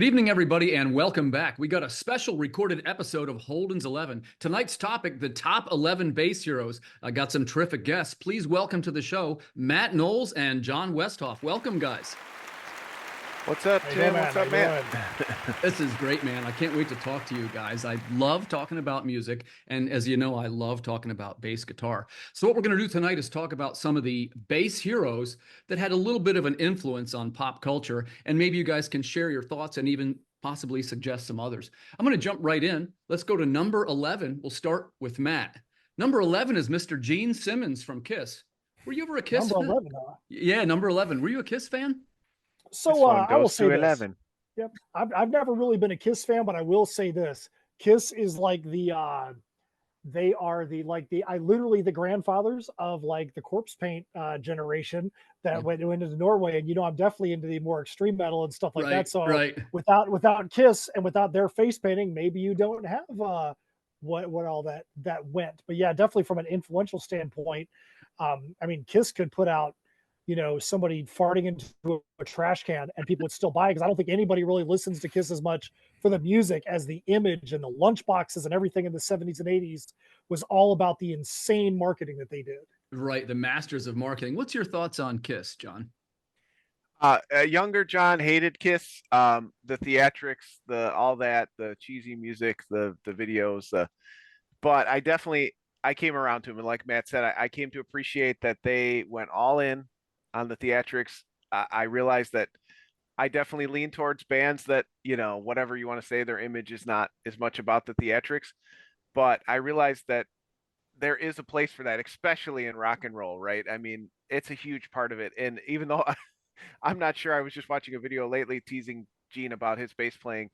Good evening, everybody, and welcome back. We got a special recorded episode of Holdens 11. Tonight's topic, the top 11 bass heroes. I got some terrific guests. Please welcome to the show, Matt Knowles and John Westhoff. Welcome, guys. What's up, Tim? What's up, man? This is great, man. I can't wait to talk to you guys. I love talking about music, and as you know, I love talking about bass guitar. So what we're going to do tonight is talk about some of the bass heroes that had a little bit of an influence on pop culture, and maybe you guys can share your thoughts and even possibly suggest some others. I'm going to jump right in. Let's go to number 11. We'll start with Matt. Number 11 is Mr. Gene Simmons from Kiss. Were you ever a Kiss fan? Number 11, huh? Yeah, number 11. Were you a Kiss fan? So I will say 11. This. Yep, I've never really been a Kiss fan, but I will say this: Kiss is like the they are the literally the grandfathers of like the corpse paint generation that went into Norway, and you know I'm definitely into the more extreme metal and stuff like that. So without Kiss and without their face painting, maybe you don't have what all that went. But yeah, definitely from an influential standpoint, I mean Kiss could put out, you know, somebody farting into a trash can and people would still buy it, because I don't think anybody really listens to Kiss as much for the music as the image and the lunchboxes and everything in the 70s and 80s was all about the insane marketing that they did. Right, the masters of marketing. What's your thoughts on Kiss, John? Younger John hated Kiss, the theatrics, all that, the cheesy music, the videos, but I came around to him, and like Matt said, I came to appreciate that they went all in on the theatrics. I realized that I definitely lean towards bands that, you know, whatever you want to say, their image is not as much about the theatrics, but I realized that there is a place for that, especially in rock and roll, right? I mean, it's a huge part of it. And even though I'm not sure, I was just watching a video lately teasing Gene about his bass playing.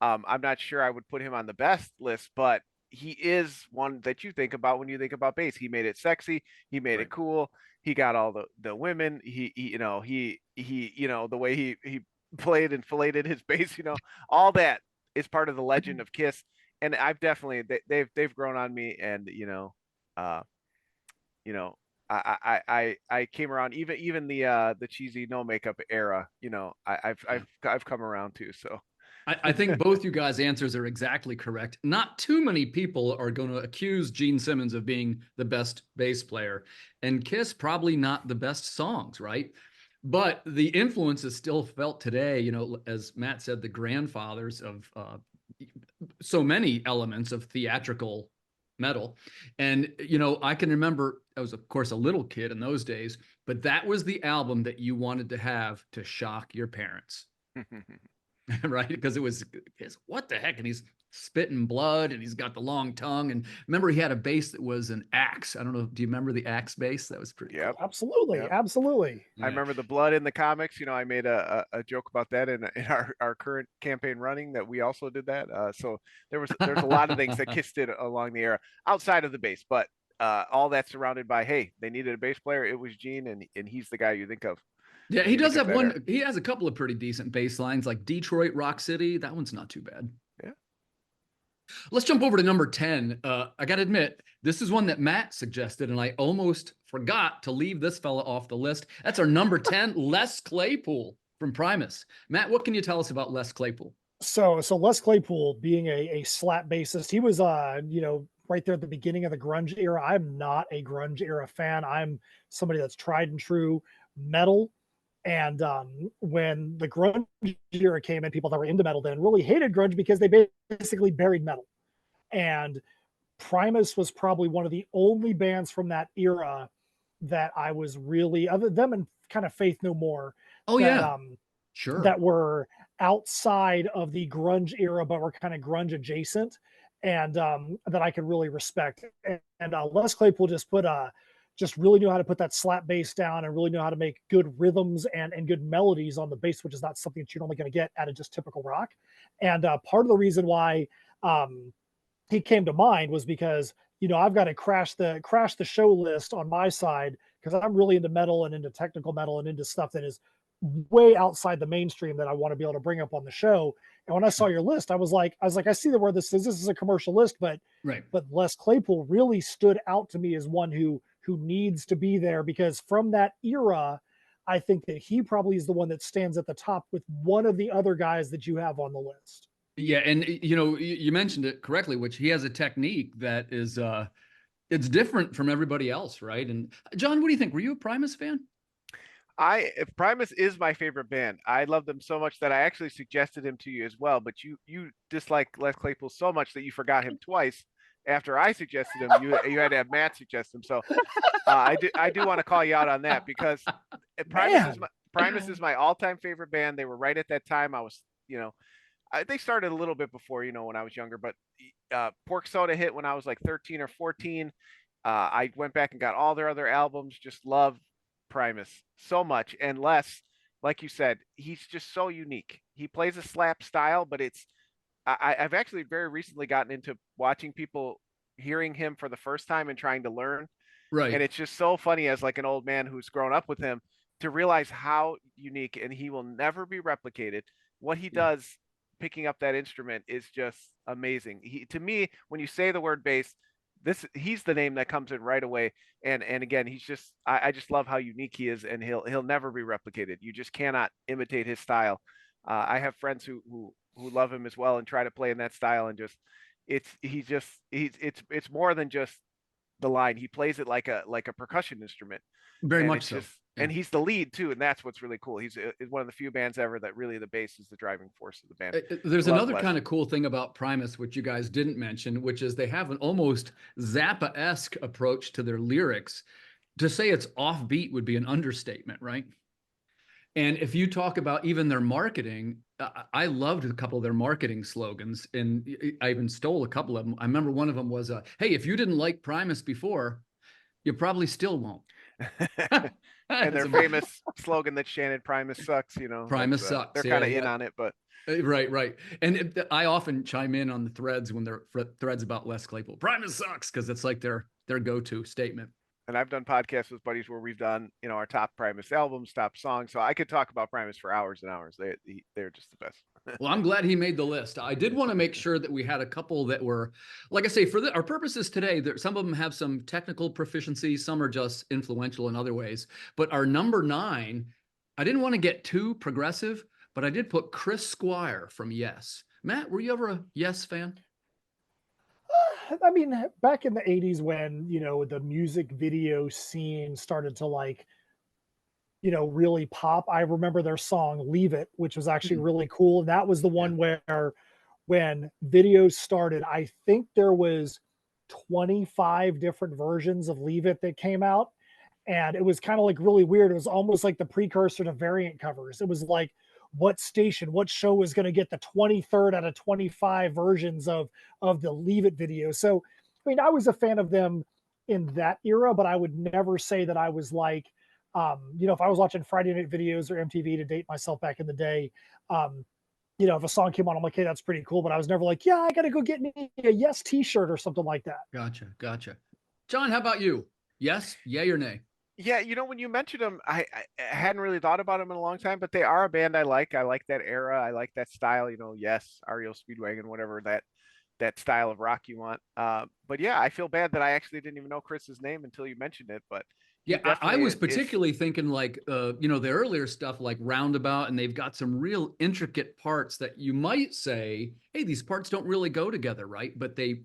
I'm not sure I would put him on the best list, but he is one that you think about when you think about bass. He made it sexy. He made it cool. He got all the women. He you know, the way he played and filleted his bass, you know, all that is part of the legend of Kiss. And I've definitely, they've grown on me. And, I came around even the cheesy no makeup era, you know, I've come around too. So I think both you guys' answers are exactly correct. Not too many people are going to accuse Gene Simmons of being the best bass player, and Kiss probably not the best songs, right? But the influence is still felt today, you know, as Matt said, the grandfathers of so many elements of theatrical metal. And, you know, I can remember I was, of course, a little kid in those days, but that was the album that you wanted to have to shock your parents. Right, because it was what the heck, and he's spitting blood and he's got the long tongue, and remember he had a bass that was an axe. I don't know, do you remember the axe bass? That was pretty cool. Absolutely. Yeah. I remember the blood in the comics. You know, I made a joke about that in our current campaign running, that we also did that. So there's a lot of things that Kiss did along the era outside of the bass, but all that surrounded by, hey, they needed a bass player. It was Gene, and he's the guy you think of. Yeah, he does have one. He has a couple of pretty decent bass lines, like Detroit Rock City. That one's not too bad. Yeah. Let's jump over to number 10. I got to admit, this is one that Matt suggested, and I almost forgot to leave this fella off the list. That's our number 10, Les Claypool from Primus. Matt, what can you tell us about Les Claypool? So Les Claypool, being a slap bassist, he was you know, right there at the beginning of the grunge era. I'm not a grunge era fan. I'm somebody that's tried and true metal. And when the grunge era came in, people that were into metal then really hated grunge because they basically buried metal. And Primus was probably one of the only bands from that era that I was really, other than them and kind of Faith No More. Oh, yeah. Sure. That were outside of the grunge era, but were kind of grunge adjacent, and that I could really respect. And Les Claypool just really knew how to put that slap bass down and really knew how to make good rhythms and good melodies on the bass, which is not something that you're only going to get out of just typical rock. And part of the reason why he came to mind was because, you know, I've got to crash the show list on my side, because I'm really into metal and into technical metal and into stuff that is way outside the mainstream that I want to be able to bring up on the show. And when I saw your list, I was like, I see where this is. This is a commercial list, but Les Claypool really stood out to me as one who needs to be there, because from that era, I think that he probably is the one that stands at the top with one of the other guys that you have on the list. Yeah, and you know, you mentioned it correctly, which he has a technique that is it's different from everybody else, right? And John, what do you think? Were you a Primus fan? Primus is my favorite band. I love them so much that I actually suggested him to you as well, but you dislike Les Claypool so much that you forgot him twice. After I suggested him, you had to have Matt suggest him. So I do want to call you out on that, because Primus is my all-time favorite band. They were right at that time. I was, they started a little bit before, when I was younger, but Pork Soda hit when I was like 13 or 14. I went back and got all their other albums. Just love Primus so much. And Les, like you said, he's just so unique. He plays a slap style, but I've actually very recently gotten into watching people hearing him for the first time and trying to learn. Right. And it's just so funny as like an old man who's grown up with him to realize how unique, and he will never be replicated. What he does picking up that instrument is just amazing. To me, when you say the word bass, he's the name that comes in right away. And again, he's just, I just love how unique he is, and he'll never be replicated. You just cannot imitate his style. I have friends who love him as well and try to play in that style, and just it's more than just the line. He plays it like a percussion instrument. Very much so. And he's the lead too, and that's what's really cool. He's one of the few bands ever that really the bass is the driving force of the band. There's another kind of cool thing about Primus, which you guys didn't mention, which is they have an almost Zappa-esque approach to their lyrics. To say it's offbeat would be an understatement, right? And if you talk about even their marketing, I loved a couple of their marketing slogans, and I even stole a couple of them. I remember one of them was, hey, if you didn't like Primus before, you probably still won't. And their famous slogan that Shannon, Primus sucks, Primus sucks. They're kind of in on it, but right. And I often chime in on the threads when they're threads about Les Claypool. Primus sucks, because it's like their go-to statement. And I've done podcasts with buddies where we've done, our top Primus albums, top songs. So I could talk about Primus for hours and hours. They're just the best. Well, I'm glad he made the list. I did want to make sure that we had a couple that were, like I say, for our purposes today, some of them have some technical proficiency. Some are just influential in other ways. But our number 9, I didn't want to get too progressive, but I did put Chris Squire from Yes. Matt, were you ever a Yes fan? I mean, back in the 80s when, the music video scene started to really pop, I remember their song Leave It, which was actually really cool. And that was the one where when videos started, I think there was 25 different versions of Leave It that came out. And it was kind of like really weird. It was almost like the precursor to variant covers. It was like, what station, what show is going to get the 23rd out of 25 versions of the Leave It video. So, I mean, I was a fan of them in that era, but I would never say that I was like, if I was watching Friday Night Videos or MTV to date myself back in the day, if a song came on, I'm like, hey, that's pretty cool. But I was never like, yeah, I got to go get me a Yes t-shirt or something like that. Gotcha. John, how about you? Yes, yay or nay? Yeah, when you mentioned them, I hadn't really thought about them in a long time, but they are a band I like. I like that era. I like that style, Yes, REO Speedwagon, whatever that style of rock you want. But yeah, I feel bad that I actually didn't even know Chris's name until you mentioned it. But yeah, I was particularly thinking like, the earlier stuff like Roundabout, and they've got some real intricate parts that you might say, hey, these parts don't really go together, right? But they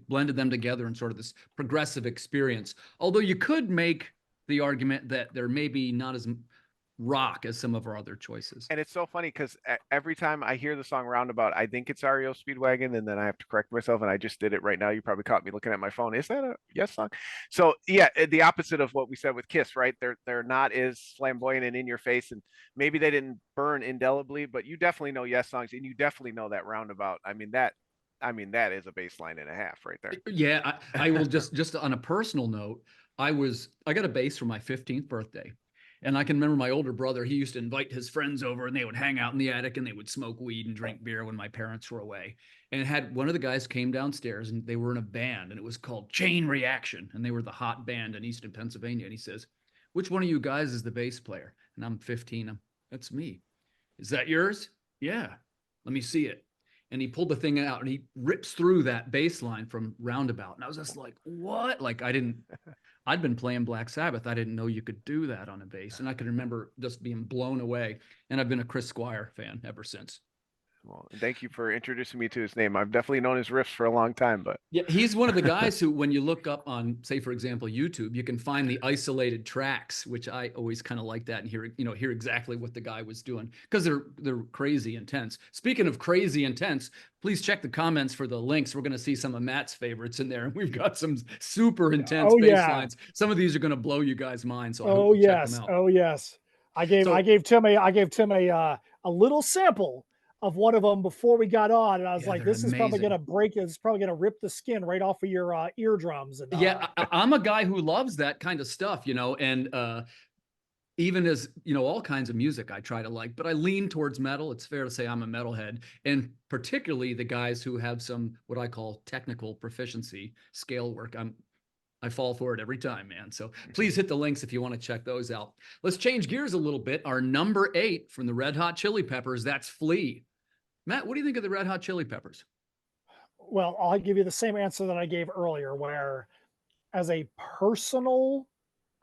blended them together in sort of this progressive experience. Although you could make the argument that they're maybe not as rock as some of our other choices. And it's so funny because every time I hear the song Roundabout, I think it's REO Speedwagon, and then I have to correct myself, and I just did it right now. You probably caught me looking at my phone. Is that a Yes song? So yeah, the opposite of what we said with Kiss, right? They're not as flamboyant and in your face, and maybe they didn't burn indelibly, but you definitely know Yes songs, and you definitely know that Roundabout. I mean that is a bass line and a half right there. Yeah, I will just on a personal note, I got a bass for my 15th birthday. And I can remember my older brother, he used to invite his friends over, and they would hang out in the attic and they would smoke weed and drink beer when my parents were away. And had one of the guys came downstairs, and they were in a band, and it was called Chain Reaction. And they were the hot band in Eastern Pennsylvania. And he says, which one of you guys is the bass player? And I'm 15. That's me. Is that yours? Yeah. Let me see it. And he pulled the thing out, and he rips through that bass line from Roundabout. And I was just like, what? Like, I'd been playing Black Sabbath. I didn't know you could do that on a bass. And I can remember just being blown away. And I've been a Chris Squire fan ever since. Well, thank you for introducing me to his name. I've definitely known his riffs for a long time, but yeah, he's one of the guys who, when you look up on, say, for example, YouTube, you can find the isolated tracks, which I always kind of like that and hear exactly what the guy was doing because they're crazy intense. Speaking of crazy intense, please check the comments for the links. We're going to see some of Matt's favorites in there. We've got some super intense bass lines. Some of these are going to blow you guys' minds. So I hope you check them out. Oh yes. I gave Tim a little sample of one of them before we got on, and I was like, "This is probably gonna break. It's probably gonna rip the skin right off of your eardrums." And yeah, I'm a guy who loves that kind of stuff, and even as all kinds of music I try to like, but I lean towards metal. It's fair to say I'm a metalhead, and particularly the guys who have some what I call technical proficiency, scale work. I fall for it every time, man. So please hit the links if you want to check those out. Let's change gears a little bit. Our number 8 from the Red Hot Chili Peppers, that's Flea. Matt, what do you think of the Red Hot Chili Peppers? Well, I'll give you the same answer that I gave earlier, where as a personal,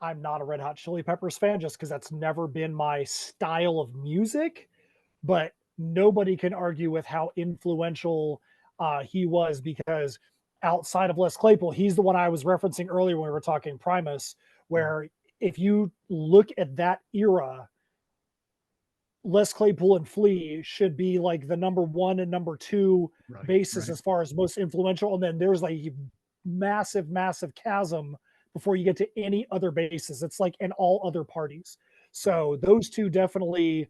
I'm not a Red Hot Chili Peppers fan just because that's never been my style of music. But nobody can argue with how influential he was, because outside of Les Claypool, he's the one I was referencing earlier when we were talking Primus, where if you look at that era, Les Claypool and Flea should be like the number 1 and number 2 bases as far as most influential. And then there's like a massive, massive chasm before you get to any other bases. It's like in all other parties. So those two definitely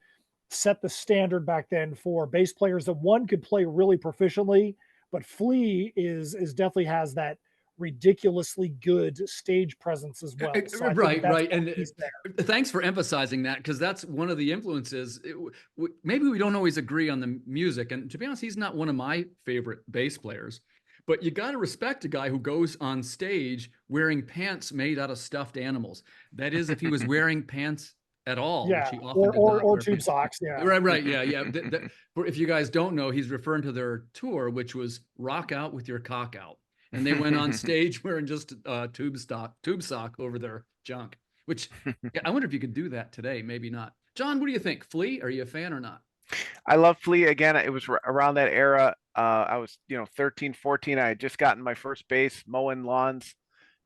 set the standard back then for bass players that one could play really proficiently, but Flea is definitely has that ridiculously good stage presence as well. So right. And thanks for emphasizing that, because that's one of the influences. Maybe we don't always agree on the music, and to be honest, he's not one of my favorite bass players, but you got to respect a guy who goes on stage wearing pants made out of stuffed animals. That is, if he was wearing pants at all, yeah, which he often or tube socks. Yeah, right. Yeah. If you guys don't know, he's referring to their tour, which was Rock Out with Your Cock Out. And they went on stage wearing just tube sock over their junk, which I wonder if you could do that today. Maybe not. John, what do you think? Flea, are you a fan or not? I love Flea. Again, it was around that era. I was, 13, 14. I had just gotten my first bass, mowing lawns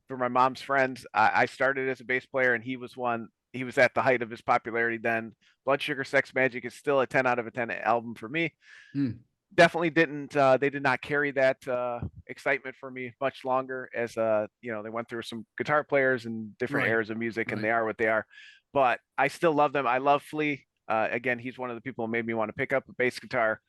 for my mom's friends. I started as a bass player, and he was at the height of his popularity then. Blood Sugar Sex Magic is still a 10 out of a 10 album for me. Definitely they did not carry that excitement for me much longer, as they went through some guitar players and different eras of music, and they are what they are. But I still love them. I love Flea. Again, he's one of the people who made me want to pick up a bass guitar.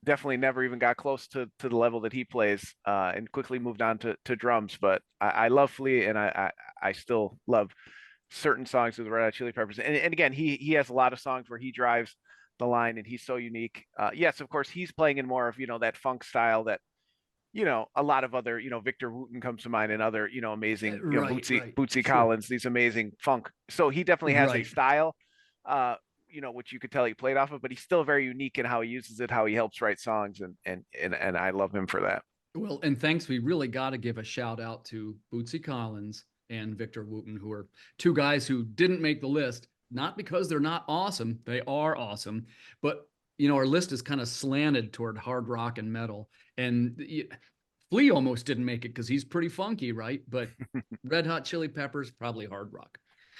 Definitely never even got close to the level that he plays, and quickly moved on to drums. But I love Flea, and I still love certain songs of the Red Hot Chili Peppers. And again, he has a lot of songs where he drives the line, and he's so unique. Yes, of course, he's playing in more of that funk style that a lot of other Victor Wooten comes to mind, and other amazing Bootsy Collins, these amazing funk. So he definitely has a style, which you could tell he played off of, but he's still very unique in how he uses it, how he helps write songs, and I love him for that. Well, and thanks. We really got to give a shout out to Bootsy Collins and Victor Wooten, who are two guys who didn't make the list. Not because they're not awesome. They are awesome. But, our list is kind of slanted toward hard rock and metal. And Flea almost didn't make it because he's pretty funky, right? But Red Hot Chili Peppers, probably hard rock.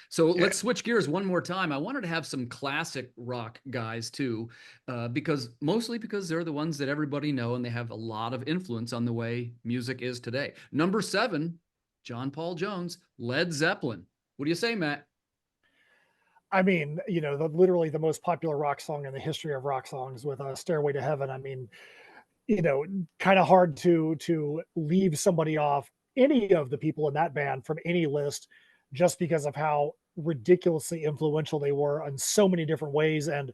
So let's switch gears one more time. I wanted to have some classic rock guys too, because they're the ones that everybody know, and they have a lot of influence on the way music is today. Number 7, John Paul Jones, Led Zeppelin. What do you say, Matt? I mean, literally the most popular rock song in the history of rock songs with Stairway to Heaven. I mean, kind of hard to leave somebody off, any of the people in that band, from any list, just because of how ridiculously influential they were in so many different ways. And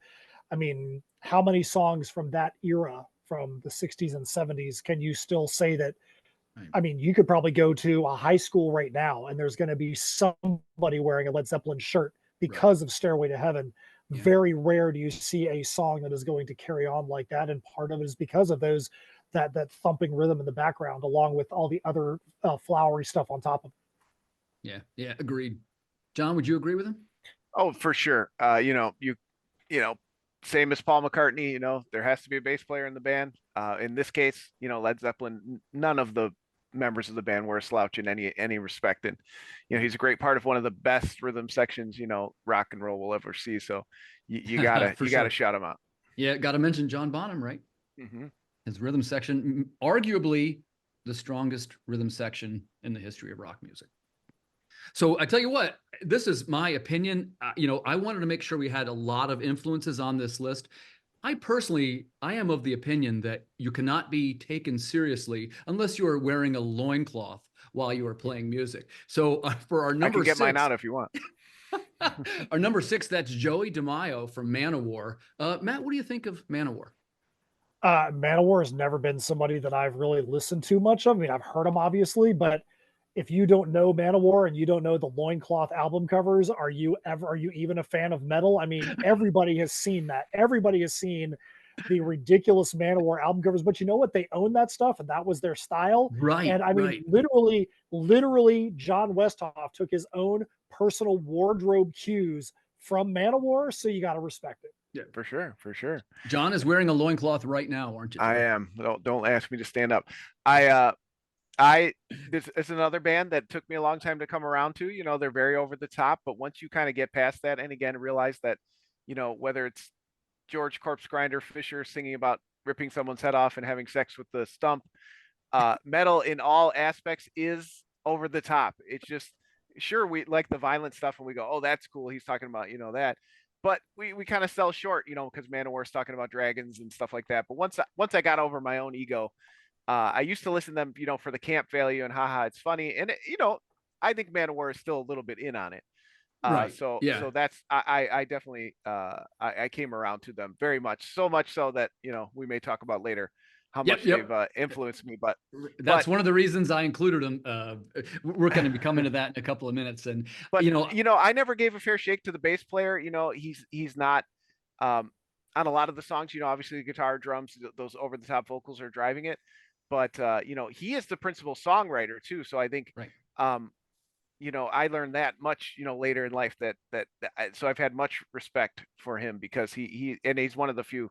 I mean, how many songs from that era, from the 60s and 70s, can you still say that? I mean, you could probably go to a high school right now, and there's going to be somebody wearing a Led Zeppelin shirt because of Stairway to Heaven. Very rare do you see a song that is going to carry on like that. And part of it is because of that thumping rhythm in the background, along with all the other flowery stuff on top of it. Yeah, yeah, agreed. John, would you agree with him? Oh, for sure. You know, same as Paul McCartney, there has to be a bass player in the band. In this case, Led Zeppelin, none of the members of the band were a slouch in any respect. And, he's a great part of one of the best rhythm sections, rock and roll will ever see. So you gotta sure. shout him out. Yeah, got to mention John Bonham, right? Mm-hmm. His rhythm section, arguably the strongest rhythm section in the history of rock music. So I tell you what, this is my opinion. I wanted to make sure we had a lot of influences on this list. I am of the opinion that you cannot be taken seriously unless you are wearing a loincloth while you are playing music. So for our number I can get 6, mine out if you want. our number 6, that's Joey DeMaio from Manowar. Matt, what do you think of Manowar? Manowar has never been somebody that I've really listened to much of. I mean, I've heard them obviously, but if you don't know Manowar and you don't know the Loincloth album covers, are you even a fan of metal? I mean, everybody has seen that. Everybody has seen the ridiculous Manowar album covers, but you know what? They own that stuff, and that was their style. Right. And I mean, right. literally, John Westhoff took his own personal wardrobe cues from Manowar, so you got to respect it. Yeah, for sure, for sure. John is wearing a loincloth right now, aren't you, John? I am. Don't ask me to stand up. This is another band that took me a long time to come around to. They're very over the top, but once you kind of get past that, and again realize that, whether it's George Corpse Grinder Fisher singing about ripping someone's head off and having sex with the stump, metal in all aspects is over the top. It's just, sure, we like the violent stuff and we go, oh, that's cool, he's talking about that, but we kind of sell short, because Manowar's talking about dragons and stuff like that. But once I got over my own ego, I used to listen to them, for the camp value and haha, it's funny. And, I think Manowar is still a little bit in on it. Right. So yeah. that's, I definitely, I came around to them very much, so much so that, we may talk about later how much they've influenced me. But that's one of the reasons I included them. We're going to be coming to that in a couple of minutes. And, I never gave a fair shake to the bass player. He's not, on a lot of the songs, obviously the guitar, drums, those over the top vocals are driving it. But, he is the principal songwriter too. So I think, right. I learned that much, later in life so I've had much respect for him because he's one of the few,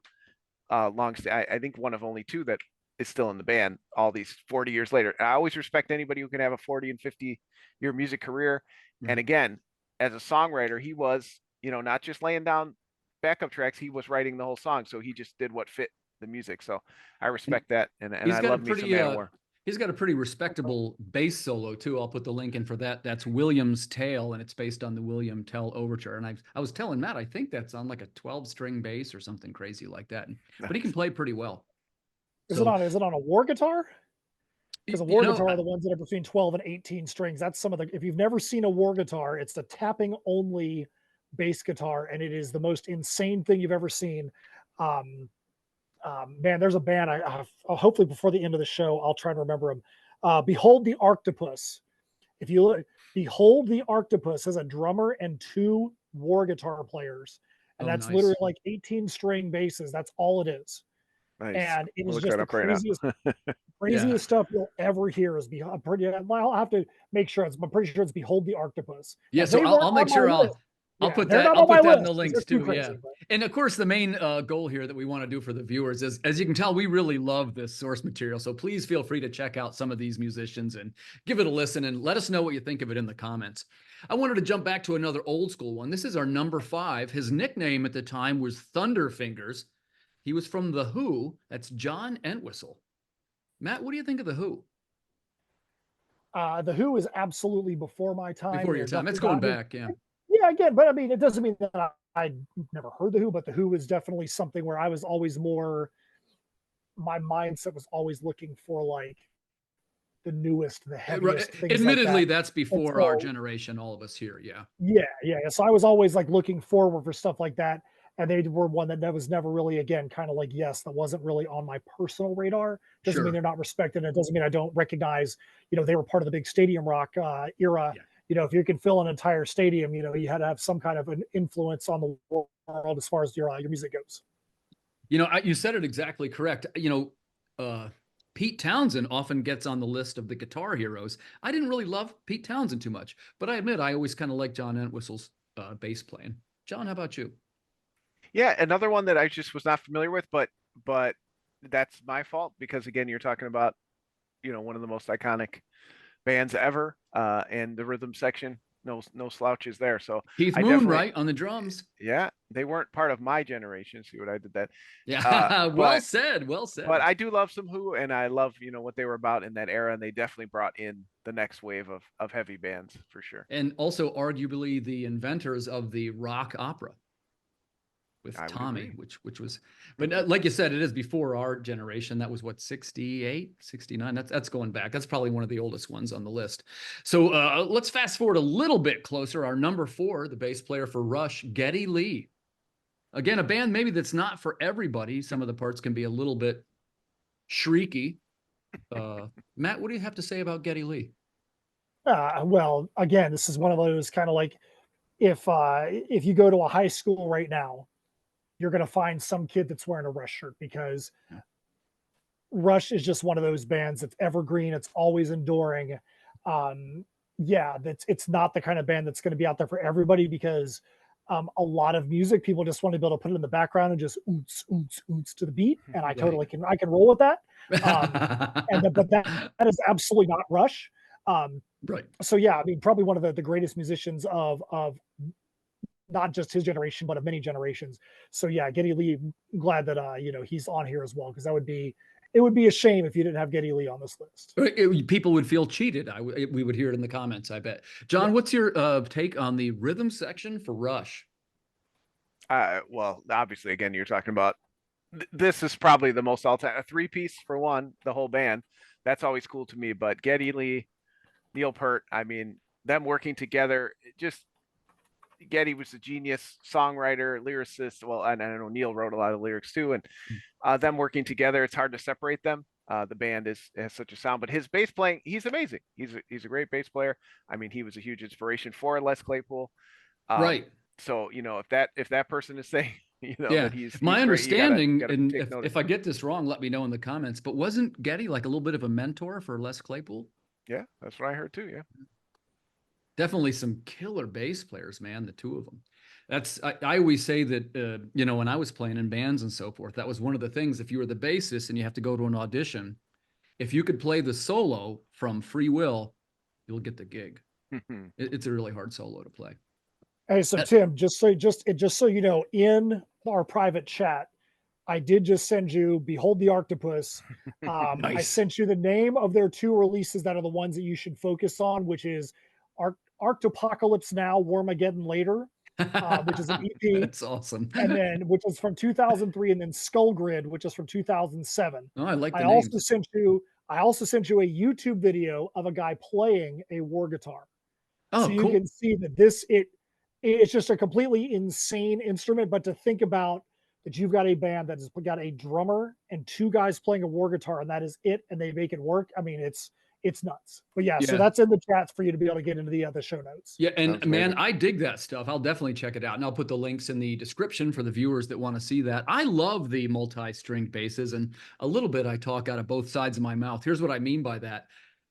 I think one of only 2 that is still in the band all these 40 years later. I always respect anybody who can have a 40 and 50-year music career. And again, as a songwriter, he was, not just laying down backup tracks, he was writing the whole song. So he just did what fit the music. So I respect that. And I love me some Manowar. He's got a pretty respectable bass solo too. I'll put the link in for that. That's William's Tale, and it's based on the William Tell Overture. And I was telling Matt, I think that's on like a 12-string bass or something crazy like that. But he can play pretty well. Is it on a war guitar? Because a war guitar are the ones that are between 12 and 18 strings. That's some of the. If you've never seen a war guitar, it's the tapping only bass guitar, and it is the most insane thing you've ever seen. Man, there's a band. Hopefully before the end of the show, I'll try and remember them. Behold the Octopus. If you look, Behold the Octopus has a drummer and 2 war guitar players, and that's nice. Literally like 18-string basses. That's all it is. Nice. And it is just the craziest stuff you'll ever hear. I'll have to make sure. I'm pretty sure it's Behold the Octopus. Yeah, so I'll make sure I'll put that in the links too. Crazy, but. And of course, the main goal here that we want to do for the viewers is, as you can tell, we really love this source material. So please feel free to check out some of these musicians and give it a listen and let us know what you think of it in the comments. I wanted to jump back to another old school one. This is our number 5. His nickname at the time was Thunderfingers. He was from The Who. That's John Entwistle. Matt, what do you think of The Who? The Who is absolutely before my time. Before your time. It's going back, yeah. Yeah, again, but I mean, it doesn't mean that I never heard The Who, but The Who is definitely something where I was always my mindset was always looking for like the newest, the heaviest things. Admittedly, like that. that's before our generation, all of us here, yeah. Yeah. So I was always like looking forward for stuff like that. And they were one that was never really, again, kind of like, yes, that wasn't really on my personal radar. Doesn't mean they're not respected. It doesn't mean I don't recognize, they were part of the big stadium rock era. Yeah. If you can fill an entire stadium, you had to have some kind of an influence on the world as far as your music goes. You said it exactly correct. Pete Townsend often gets on the list of the guitar heroes. I didn't really love Pete Townsend too much, but I admit I always kind of like John Entwistle's bass playing. John, how about you? Yeah, another one that I just was not familiar with, but that's my fault because again, you're talking about, one of the most iconic bands ever, and the rhythm section, no slouches there. So Keith I Moon, definitely, right, on the drums. yeah, they weren't part of my generation. See what I did that? Yeah, well But said, well said. but I do love some Who, and I love what they were about in that era, and they definitely brought in the next wave of heavy bands for sure. And also arguably the inventors of the rock opera with I would Tommy, agree. which was, but like you said, it is before our generation. That was what, 68, 69. That's going back. That's probably one of the oldest ones on the list. So let's fast forward a little bit closer. Our number 4, the bass player for Rush, Geddy Lee. Again, a band maybe that's not for everybody. Some of the parts can be a little bit shrieky. Matt, what do you have to say about Geddy Lee? Well, again, this is one of those kind of like if you go to a high school right now, you're going to find some kid that's wearing a Rush shirt because Rush is just one of those bands that's evergreen. It's always enduring. Yeah, it's not the kind of band that's going to be out there for everybody because a lot of music people just want to be able to put it in the background and just oots oots oots to the beat, and I totally can roll with that. But that is absolutely not Rush. Right. So yeah, I mean, probably one of the greatest musicians of not just his generation, but of many generations. So yeah, Geddy Lee, glad that he's on here as well, because it would be a shame if you didn't have Geddy Lee on this list. People would feel cheated. We would hear it in the comments, I bet. John, Yeah. what's your take on the rhythm section for Rush? Well, obviously, again, you're talking about this is probably the most all-time a 3-piece for one, the whole band. That's always cool to me. But Geddy Lee, Neil Peart, I mean, them working together, just Geddy was a genius songwriter, lyricist. Well, and I know Neil wrote a lot of lyrics too, and them working together, it's hard to separate them. The band has such a sound, but his bass playing, he's amazing. He's a great bass player. I mean, he was a huge inspiration for Les Claypool. Right. So if that person is saying Yeah, that he's my great, understanding, you gotta and take notice. if I get this wrong, let me know in the comments. But wasn't Geddy like a little bit of a mentor for Les Claypool? Yeah, that's what I heard too. Yeah. Definitely some killer bass players, man, the two of them. I always say that, when I was playing in bands and so forth, that was one of the things. If you were the bassist and you have to go to an audition, if you could play the solo from Free Will, you'll get the gig. It's a really hard solo to play. Hey, so Tim, just so you know, in our private chat, I did just send you Behold the Octopus. Nice. I sent you the name of their 2 releases that are the ones that you should focus on, which is Arctopocalypse Now, Wormageddon Later, which is an EP. That's awesome. And then, which was from 2003, and then Skull Grid, which is from 2007. Oh, I like the I names. also sent you a YouTube video of a guy playing a war guitar. Oh, so you cool. can see that it's just a completely insane instrument. But to think about that, you've got a band that has got a drummer and 2 guys playing a war guitar, and that is it, and they make it work. I mean, it's nuts. But yeah, so that's in the chats for you to be able to get into the show notes. Yeah, and man, I dig that stuff. I'll definitely check it out, and I'll put the links in the description for the viewers that want to see that. I love the multi-stringed basses, and a little bit I talk out of both sides of my mouth. Here's what I mean by that.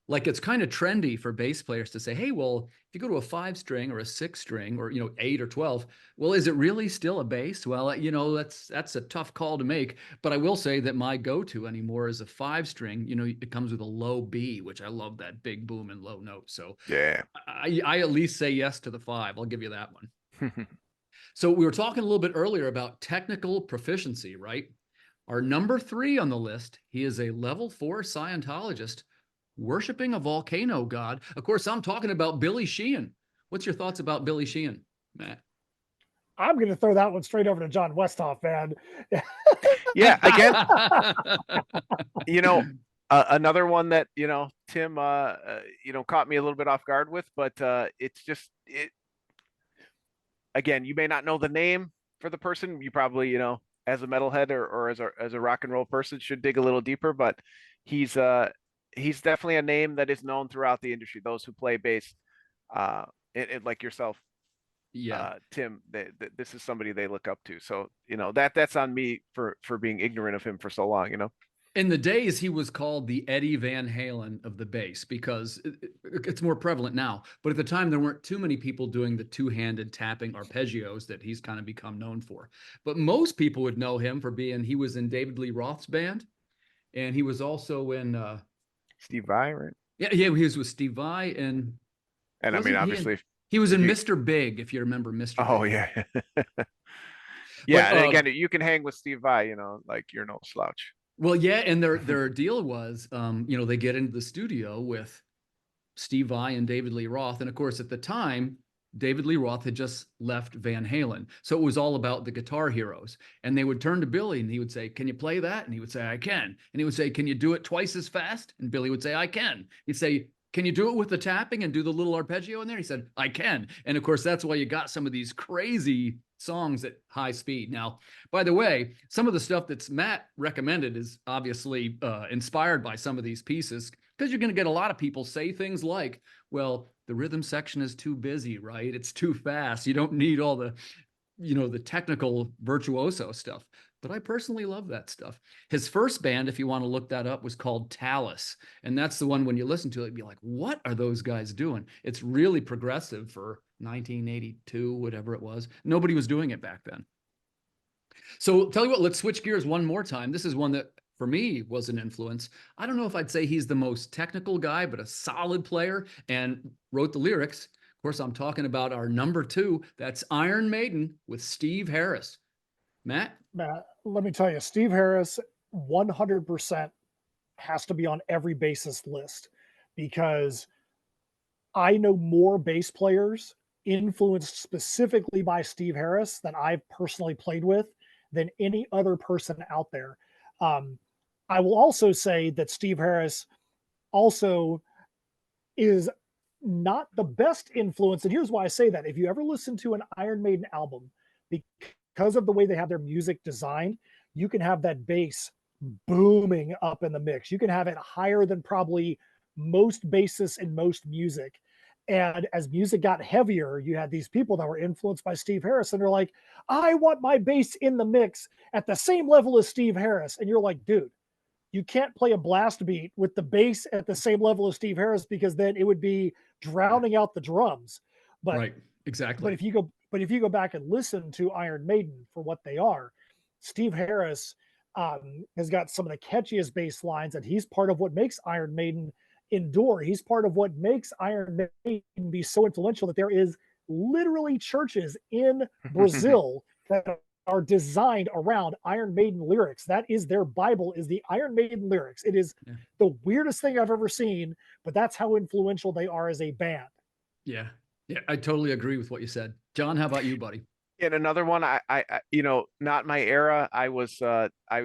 Like, it's kind of trendy for bass players to say, hey, well, if you go to a 5-string or a 6-string or 8 or 12, well, is it really still a bass? Well, that's a tough call to make. But I will say that my go-to anymore is a 5-string. It comes with a low B, which I love, that big boom and low note. So Yeah, I at least say yes to the 5. I'll give you that one. So we were talking a little bit earlier about technical proficiency, right? Our number 3 on the list, he is a level 4 Scientologist worshiping a volcano god. Of course, I'm talking about Billy Sheehan. What's your thoughts about Billy Sheehan, Matt? I'm going to throw that one straight over to John Westhoff, man. Yeah, again, another one that Tim caught me a little bit off guard with, but it's just again, you may not know the name for the person. You probably as a metalhead or as a rock and roll person should dig a little deeper, but he's definitely a name that is known throughout the industry. Those who play bass, like yourself, Yeah, Tim, this is somebody they look up to. So that's on me for being ignorant of him for so long. In the days, he was called the Eddie Van Halen of the bass because it's more prevalent now. But at the time, there weren't too many people doing the two-handed tapping arpeggios that he's kind of become known for. But most people would know him for he was in David Lee Roth's band, and he was also in Steve Vai, right? yeah, he was with Steve Vai, and I mean, obviously, he was in Mr. Big, if you remember Mr. oh Big. yeah, yeah. But, And again, you can hang with Steve Vai, like you're no slouch. Well, yeah, and their deal was, they get into the studio with Steve Vai and David Lee Roth, and of course, at the time, David Lee Roth had just left Van Halen, so it was all about the guitar heroes. And they would turn to Billy, and he would say, "Can you play that?" And he would say, "I can." And he would say, "Can you do it twice as fast?" And Billy would say, "I can." He'd say, "Can you do it with the tapping and do the little arpeggio in there?" He said, "I can." And of course, that's why you got some of these crazy songs at high speed. Now, by the way, some of the stuff that's Matt recommended is obviously inspired by some of these pieces, because you're going to get a lot of people say things like, well, the rhythm section is too busy, right? It's too fast. You don't need all the, the technical virtuoso stuff. But I personally love that stuff. His first band, if you want to look that up, was called Talus. And that's the one when you listen to it, you'd be like, what are those guys doing? It's really progressive for 1982, whatever it was. Nobody was doing it back then. So tell you what, let's switch gears one more time. This is one that for me was an influence. I don't know if I'd say he's the most technical guy, but a solid player and wrote the lyrics. Of course, I'm talking about our number 2. That's Iron Maiden with Steve Harris. Matt, let me tell you, Steve Harris 100% has to be on every bassist list, because I know more bass players influenced specifically by Steve Harris that I've personally played with than any other person out there. I will also say that Steve Harris also is not the best influence. And here's why I say that. If you ever listen to an Iron Maiden album, because of the way they have their music designed, you can have that bass booming up in the mix. You can have it higher than probably most bassists in most music. And as music got heavier, you had these people that were influenced by Steve Harris, and they're like, I want my bass in the mix at the same level as Steve Harris. And you're like, dude, you can't play a blast beat with the bass at the same level as Steve Harris, because then it would be drowning out the drums. But right, exactly. But if you go back and listen to Iron Maiden for what they are, Steve Harris has got some of the catchiest bass lines, and he's part of what makes Iron Maiden endure. He's part of what makes Iron Maiden be so influential that there is literally churches in Brazil that are designed around Iron Maiden lyrics. That is their Bible, is the Iron Maiden lyrics. It is the weirdest thing I've ever seen, but that's how influential they are as a band. Yeah. Yeah, I totally agree with what you said. John, how about you, buddy? And another one, I not my era. I would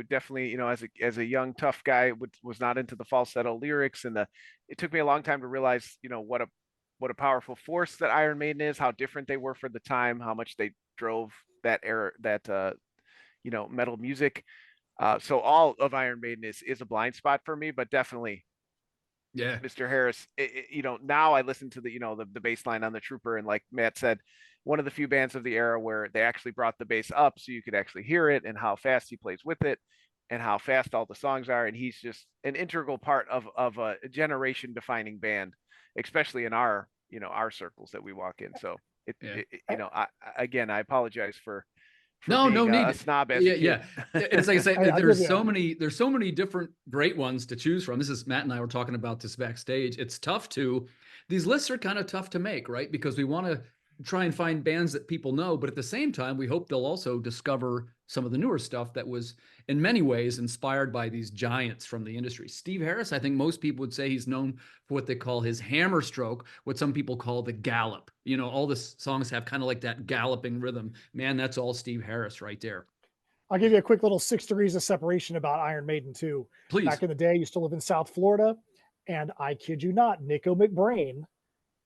definitely, as a young tough guy, was not into the falsetto lyrics, and it took me a long time to realize, what a powerful force that Iron Maiden is, how different they were for the time, how much they drove that era, that metal music. So all of Iron Maiden is a blind spot for me, but definitely, yeah, Mr. Harris. Now I listen to the bass line on the Trooper, and like Matt said, one of the few bands of the era where they actually brought the bass up so you could actually hear it, and how fast he plays with it, and how fast all the songs are. And he's just an integral part of a generation defining band, especially in our circles that we walk in. So I apologize for no need a snob as yeah. It's like I say, there's so many different great ones to choose from. This is Matt and I were talking about this backstage. It's tough these lists are kind of tough to make, right? Because we want to try and find bands that people know, but at the same time, we hope they'll also discover some of the newer stuff that was in many ways inspired by these giants from the industry. Steve Harris, I think most people would say he's known for what they call his hammer stroke, what some people call the gallop. All the songs have kind of like that galloping rhythm. Man, that's all Steve Harris right there. I'll give you a quick little 6 degrees of separation about Iron Maiden too. Please. Back in the day, I used to live in South Florida, and I kid you not, Nico McBrain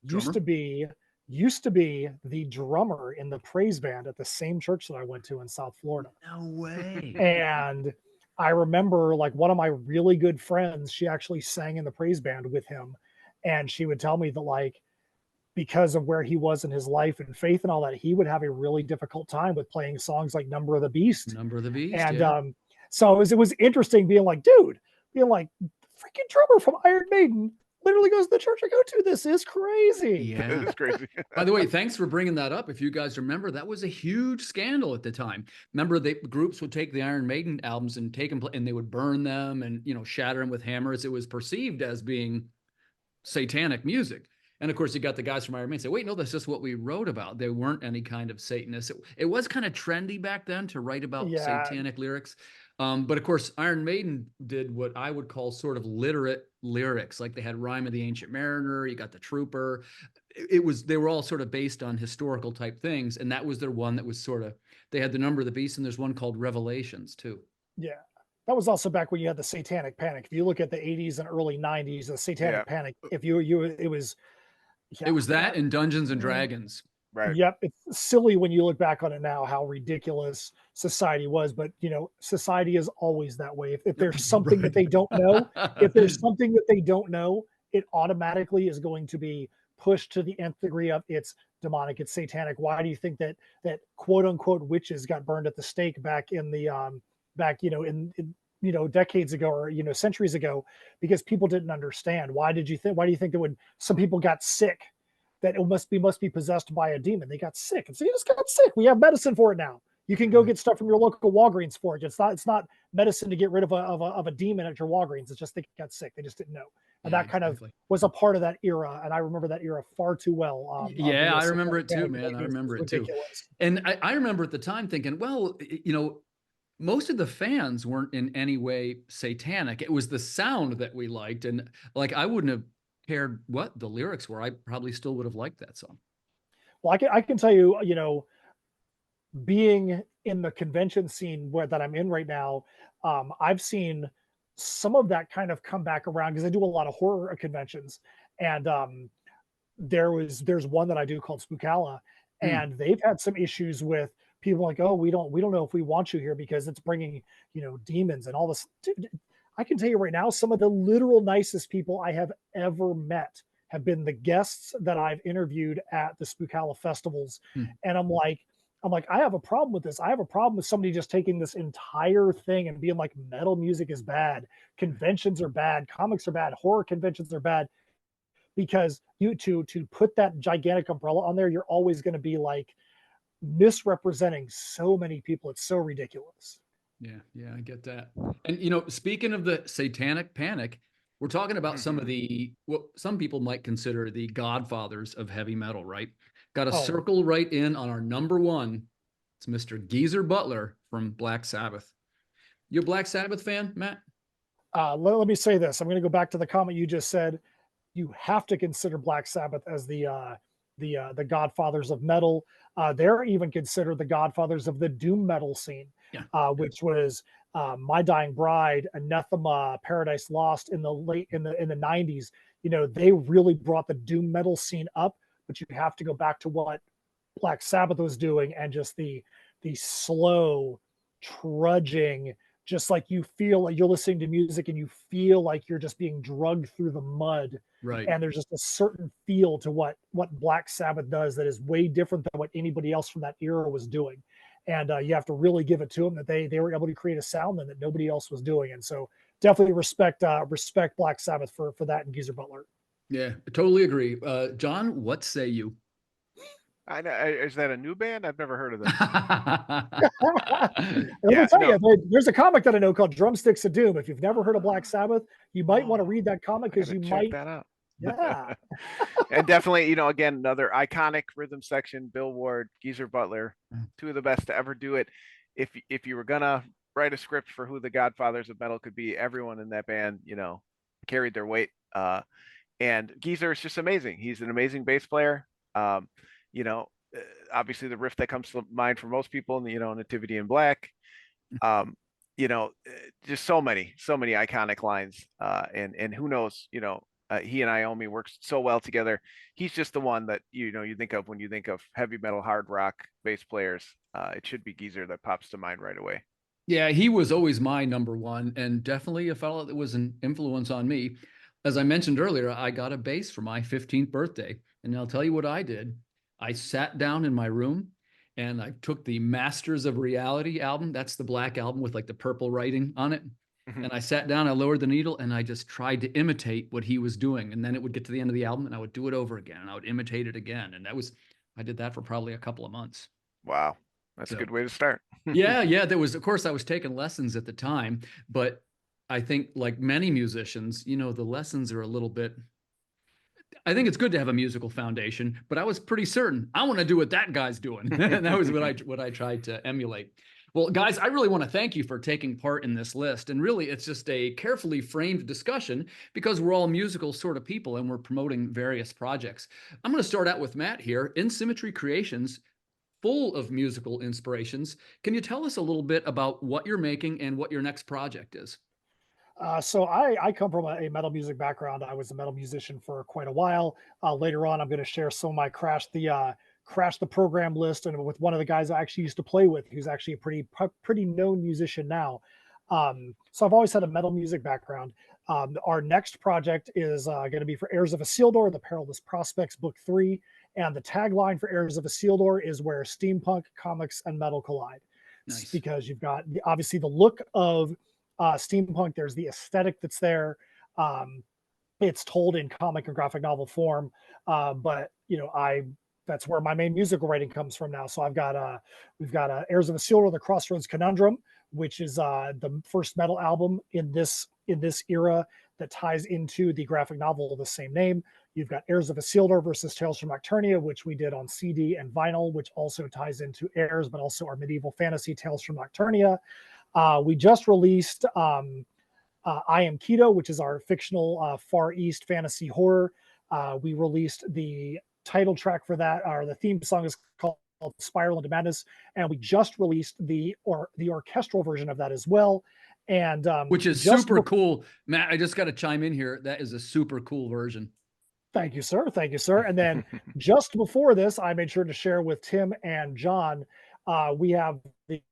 used to be the drummer in the praise band at the same church that I went to in South Florida. No way. And I remember, like, one of my really good friends, she actually sang in the praise band with him. And she would tell me that, like, because of where he was in his life and faith and all that, he would have a really difficult time with playing songs like Number of the Beast. Number of the Beast. And so it was interesting being like, dude, being like, freaking drummer from Iron Maiden literally goes to the church I go to. This is crazy. Yeah. It's crazy. By the way, thanks for bringing that up. If you guys remember, that was a huge scandal at the time. Remember, the groups would take the Iron Maiden albums and take them, and they would burn them and, you know, shatter them with hammers. It was perceived as being satanic music. And of course, you got the guys from Iron Maiden say, wait, no, that's just what we wrote about. They weren't any kind of Satanists. It was kind of trendy back then to write about satanic lyrics. But of course, Iron Maiden did what I would call sort of literate lyrics. Like they had Rhyme of the Ancient Mariner, you got the Trooper. They were all sort of based on historical type things. And that was their one that was sort of, they had the Number of the Beast, and there's one called Revelations too. Yeah. That was also back when you had the Satanic Panic. If you look at the 80s and early 90s, the Satanic Panic, if it was that and Dungeons and Dragons. Right. Yep. It's silly when you look back on it now, how ridiculous society was, but you know, society is always that way. If there's something that they don't know, it automatically is going to be pushed to the nth degree of it's demonic, it's satanic. Why do you think that quote unquote witches got burned at the stake back in the in decades ago, or centuries ago? Because people didn't understand. Why do you think that when some people got sick, that it must be possessed by a demon? They got sick, and so you just got sick. We have medicine for it now. You can go get stuff from your local Walgreens for it. It's not medicine to get rid of a demon at your Walgreens. It's just they got sick. They just didn't know. And that kind of was a part of that era. And I remember that era far too well. I remember it too, man. I remember it too. And I remember at the time thinking, well, most of the fans weren't in any way satanic. It was the sound that we liked. And like, I wouldn't have cared what the lyrics were. I probably still would have liked that song. Well, I can tell you, being in the convention scene that I'm in right now, I've seen some of that kind of come back around, because I do a lot of horror conventions, and there's one that I do called Spookala, and they've had some issues with people like, oh, we don't know if we want you here because it's bringing demons and all this. Dude, I can tell you right now, some of the literal nicest people I have ever met have been the guests that I've interviewed at the Spookala festivals. And I'm like, I have a problem with this. I have a problem with somebody just taking this entire thing and being like, metal music is bad, conventions are bad, comics are bad, horror conventions are bad. Because to put that gigantic umbrella on there, you're always going to be like misrepresenting so many people. It's so ridiculous. Yeah, I get that. And speaking of the satanic panic, we're talking about some of the what some people might consider the godfathers of heavy metal, right? Got a circle right in on our number one. It's Mr. Geezer Butler from Black Sabbath. You a Black Sabbath fan, Matt? Let me say this. I'm going to go back to the comment you just said. You have to consider Black Sabbath as the godfathers of metal. They're even considered the godfathers of the doom metal scene, which was My Dying Bride, Anathema, Paradise Lost in the 90s. They really brought the doom metal scene up. But you have to go back to what Black Sabbath was doing, and just the slow trudging, just like you feel like you're listening to music and you feel like you're just being drugged through the mud. Right. And there's just a certain feel to what Black Sabbath does that is way different than what anybody else from that era was doing. And you have to really give it to them that they were able to create a sound then that nobody else was doing. And so definitely respect Black Sabbath for that, and Geezer Butler. Yeah, I totally agree. John, what say you? I know. Is that a new band? I've never heard of them. Let me tell you, there's a comic that I know called Drumsticks of Doom. If you've never heard of Black Sabbath, you might want to read that comic, because you might check that out. Yeah. And definitely, again, another iconic rhythm section, Bill Ward, Geezer Butler, two of the best to ever do it. If you were gonna write a script for who the godfathers of metal could be, everyone in that band, carried their weight. And Geezer is just amazing. He's an amazing bass player. Obviously the riff that comes to mind for most people, Nativity in Black. Just so many iconic lines. And who knows, he and Iommi work so well together. He's just the one that you think of when you think of heavy metal, hard rock bass players. It should be Geezer that pops to mind right away. Yeah, he was always my number one, and definitely a fellow that was an influence on me. As I mentioned earlier, I got a bass for my 15th birthday, and I'll tell you what I did. I sat down in my room and I took the Masters of Reality album. That's the black album with like the purple writing on it. And I sat down, I lowered the needle, and I just tried to imitate what he was doing. And then it would get to the end of the album and I would do it over again and I would imitate it again. And I did that for probably a couple of months. Wow. That's a good way to start. Yeah. There was, of course, I was taking lessons at the time, but I think like many musicians, the lessons are a little bit, I think it's good to have a musical foundation, but I was pretty certain I want to do what that guy's doing. And that was what I tried to emulate. Well, guys, I really want to thank you for taking part in this list. And really, it's just a carefully framed discussion because we're all musical sort of people and we're promoting various projects. I'm going to start out with Matt here. INSYMMETRY Creations, full of musical inspirations. Can you tell us a little bit about what you're making and what your next project is? So I come from a metal music background. I was a metal musician for quite a while. Later on, I'm going to share some of my crash the program list, and with one of the guys I actually used to play with, who's actually a pretty known musician now. So I've always had a metal music background. Our next project is going to be for Heirs of Isildur, the Perilous Prospects Book 3, and the tagline for Heirs of Isildur is where steampunk, comics, and metal collide. Nice. Because you've got obviously the look of steampunk, there's the aesthetic that's there. It's told in comic and graphic novel form, but that's where my main musical writing comes from now. So we've got Heirs of Isildur, the Crossroads Conundrum, which is the first metal album in this era that ties into the graphic novel of the same name. You've got Heirs of Isildur versus Tales from Nocturnia, which we did on CD and vinyl, which also ties into Heirs, but also our medieval fantasy Tales from Nocturnia. We just released I Am QIDO, which is our fictional Far East fantasy horror. We released the title track for that, or the theme song is called Spiral into Madness, and we just released the orchestral version of that as well. And which is super cool. Matt, I just got to chime in here. That is a super cool version. Thank you, sir. Thank you, sir. And then just before this, I made sure to share with Tim and John, we have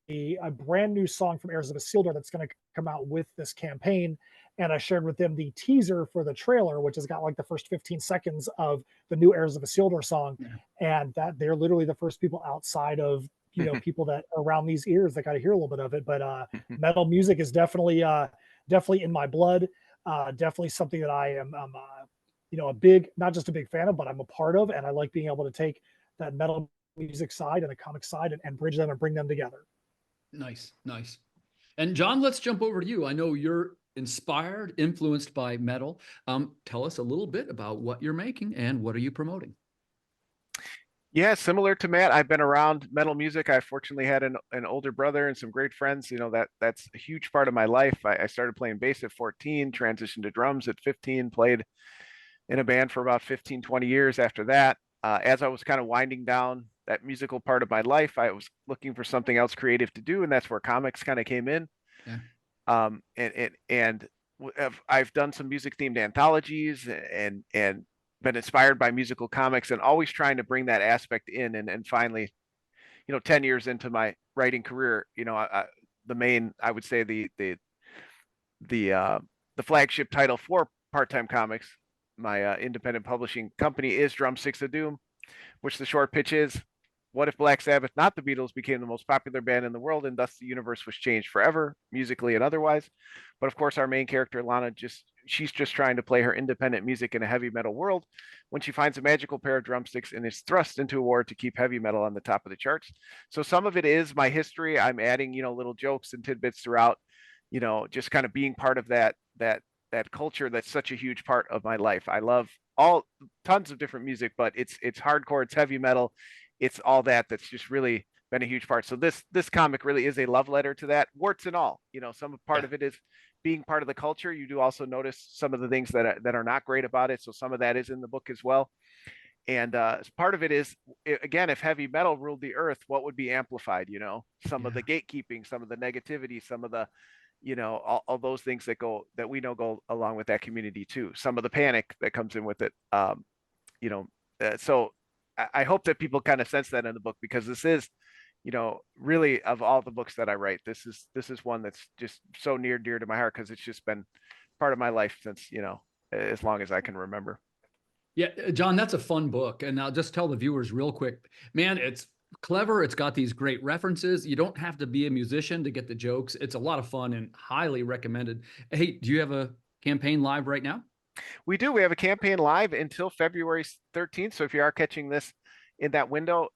a brand new song from Heirs of Isildur that's going to come out with this campaign. And I shared with them the teaser for the trailer, which has got like the first 15 seconds of the new Heirs of Isildur song. Yeah. And that they're literally the first people outside of, people that are around these ears that got to hear a little bit of it. But metal music is definitely in my blood. Definitely something that I am, not just a big fan of, but I'm a part of. And I like being able to take that metal music side and the comic side and bridge them and bring them together. Nice. And John, let's jump over to you. I know you're inspired, influenced by metal. Tell us a little bit about what you're making and what are you promoting? Yeah, similar to Matt, I've been around metal music. I fortunately had an older brother and some great friends. That's a huge part of my life. I started playing bass at 14, transitioned to drums at 15, played in a band for about 15, 20 years after that. As I was kind of winding down that musical part of my life, I was looking for something else creative to do, and that's where comics kind of came in. Yeah. And I've done some music themed anthologies and been inspired by musical comics and always trying to bring that aspect in. And finally, 10 years into my writing career, the main, I would say the flagship title for Part-Time Comics, my independent publishing company, is Drumsticks of Doom, which the short pitch is, what if Black Sabbath, not the Beatles, became the most popular band in the world and thus the universe was changed forever, musically and otherwise? But of course, our main character, Lana, she's just trying to play her independent music in a heavy metal world when she finds a magical pair of drumsticks and is thrust into a war to keep heavy metal on the top of the charts. So some of it is my history. I'm adding, little jokes and tidbits throughout, just kind of being part of that culture that's such a huge part of my life. I love tons of different music, but it's hardcore, it's heavy metal, it's all that's just really been a huge part. So this comic really is a love letter to that, warts and all. Some part of it is being part of the culture. You do also notice some of the things that are not great about it. So some of that is in the book as well. And part of it is, again, if heavy metal ruled the earth, what would be amplified? Some of the gatekeeping, some of the negativity, some of the all those things that we know go along with that community too. Some of the panic that comes in with it. So I hope that people kind of sense that in the book, because this is, really, of all the books that I write, this is one that's just so near dear to my heart, because it's just been part of my life since, as long as I can remember. Yeah, John, that's a fun book. And I'll just tell the viewers real quick, man, clever. It's got these great references. You don't have to be a musician to get the jokes. It's a lot of fun and highly recommended. Hey, do you have a campaign live right now? We do. We have a campaign live until February 13th. So if you are catching this in that window,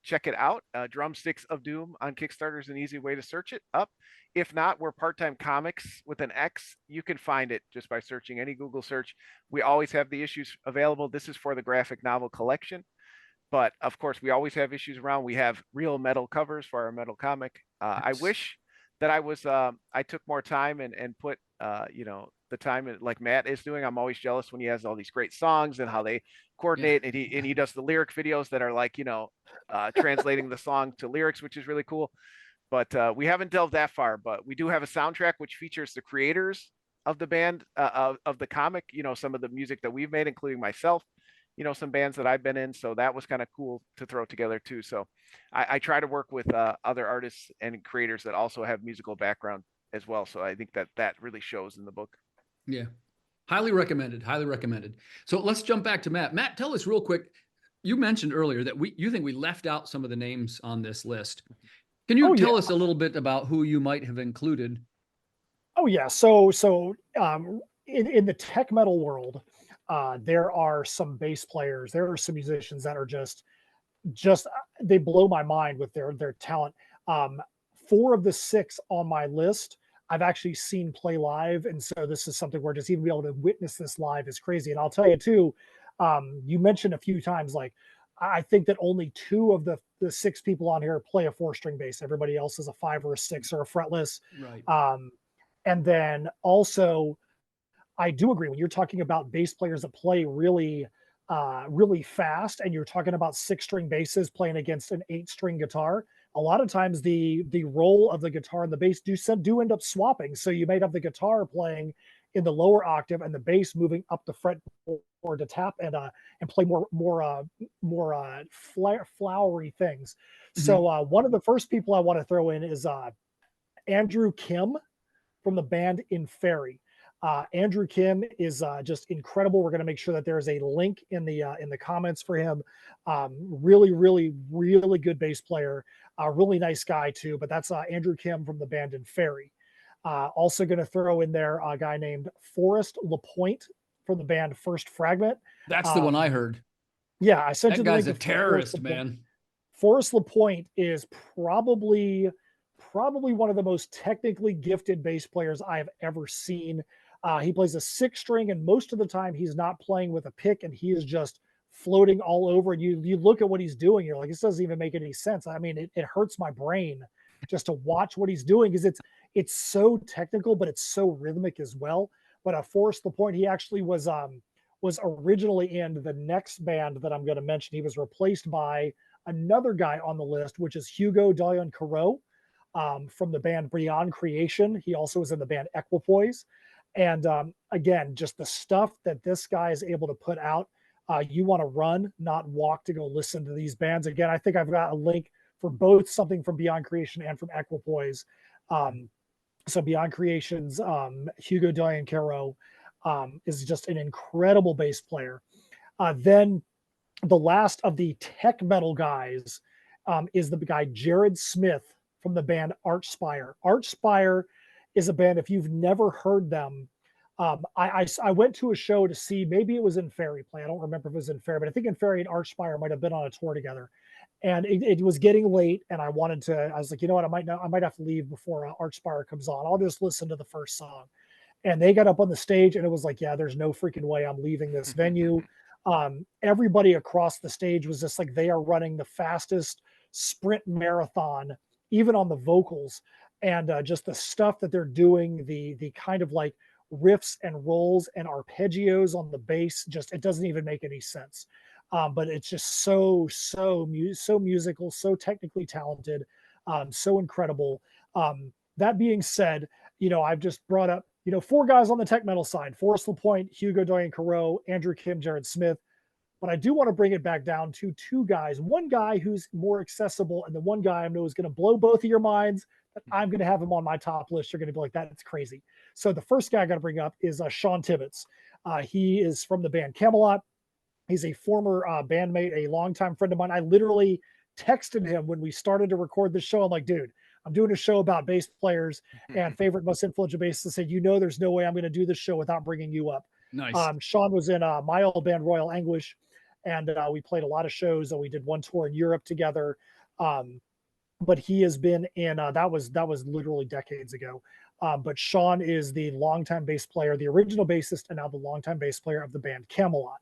check it out. Drumsticks of Doom on Kickstarter is an easy way to search it up. If not, we're Part-Time Comics with an X. You can find it just by searching any Google search. We always have the issues available. This is for the graphic novel collection. But of course, we always have issues around. We have real metal covers for our metal comic. I wish that I took more time and put, the time like Matt is doing. I'm always jealous when he has all these great songs and how they coordinate, and he does the lyric videos that are like, translating the song to lyrics, which is really cool. But we haven't delved that far, but we do have a soundtrack which features the creators of the band, of the comic, some of the music that we've made, including myself, some bands that I've been in. So that was kind of cool to throw together too. So I try to work with other artists and creators that also have musical background as well. So I think that really shows in the book. Yeah. Highly recommended. Highly recommended. So let's jump back to Matt. Matt, tell us real quick. You mentioned earlier that you think we left out some of the names on this list. Can you tell us a little bit about who you might have included? Oh yeah. So in the tech metal world, there are some bass players, there are some musicians that are just they blow my mind with their talent. 4 of the 6 on my list I've actually seen play live, and so this is something where just even be able to witness this live is crazy. And I'll tell you too, you mentioned a few times, like I think that only 2 of the 6 people on here play a 4-string bass. Everybody else is a 5 or a 6 or a fretless. Right. And then also, I do agree when you're talking about bass players that play really, really fast, and you're talking about 6-string basses playing against an 8-string guitar. A lot of times, the role of the guitar and the bass do end up swapping. So you might have the guitar playing in the lower octave and the bass moving up the fretboard to tap and play more flowery things. Mm-hmm. So one of the first people I want to throw in is Andrew Kim from the band Inferi. Andrew Kim is just incredible. We're going to make sure that there is a link in the comments for him. Really, really, really good bass player. Really nice guy too. But that's Andrew Kim from the band Inferi. Also going to throw in there a guy named Forrest Lapointe from the band First Fragment. That's the one I heard. Yeah, I sent you the link. That guy's a terrorist, man. Forrest Lapointe is probably one of the most technically gifted bass players I have ever seen. He plays a 6-string, and most of the time he's not playing with a pick, and he is just floating all over. And you look at what he's doing, you're like, this doesn't even make any sense. I mean, it hurts my brain just to watch what he's doing, because it's so technical, but it's so rhythmic as well. But Forrest Lapointe, he actually was originally in the next band that I'm going to mention. He was replaced by another guy on the list, which is Hugo Doyon-Karout. From the band Beyond Creation. He also was in the band Equipoise. And again, just the stuff that this guy is able to put out, you want to run, not walk, to go listen to these bands. Again, I think I've got a link for both, something from Beyond Creation and from Equipoise. So Beyond Creation's Hugo Doyon-Karout is just an incredible bass player. Then the last of the tech metal guys is the guy Jared Smith from the band Archspire. Archspire is a band, if you've never heard them, I went to a show to see, maybe it was Inferi play. I don't remember if it was Inferi, but I think Inferi and Archspire might have been on a tour together. And it was getting late, and I was like, you know what, I might have to leave before Archspire comes on. I'll just listen to the first song. And they got up on the stage, and it was like, yeah, there's no freaking way I'm leaving this venue. Everybody across the stage was just like, they are running the fastest sprint marathon, even on the vocals, and just the stuff that they're doing, the kind of like riffs and rolls and arpeggios on the bass, just, it doesn't even make any sense. But it's just so musical, so technically talented, so incredible. That being said, I've just brought up, 4 guys on the tech metal side: Forrest Lapointe, Hugo Doyon-Karout, Andrew Kim, Jared Smith. But I do want to bring it back down to 2 guys. One guy who's more accessible, and the one guy I know is going to blow both of your minds. But I'm going to have him on my top list. You're going to be like, that's crazy. So the first guy I got to bring up is Sean Tibbetts. He is from the band Kamelot. He's a former bandmate, a longtime friend of mine. I literally texted him when we started to record the show. I'm like, dude, I'm doing a show about bass players and favorite most influential bassists. I said, there's no way I'm going to do this show without bringing you up. Nice. Sean was in my old band, Royal Anguish, and we played a lot of shows, and we did one tour in Europe together. But he has been in that was literally decades ago. But Sean is the longtime bass player, the original bassist, and now the longtime bass player of the band Kamelot.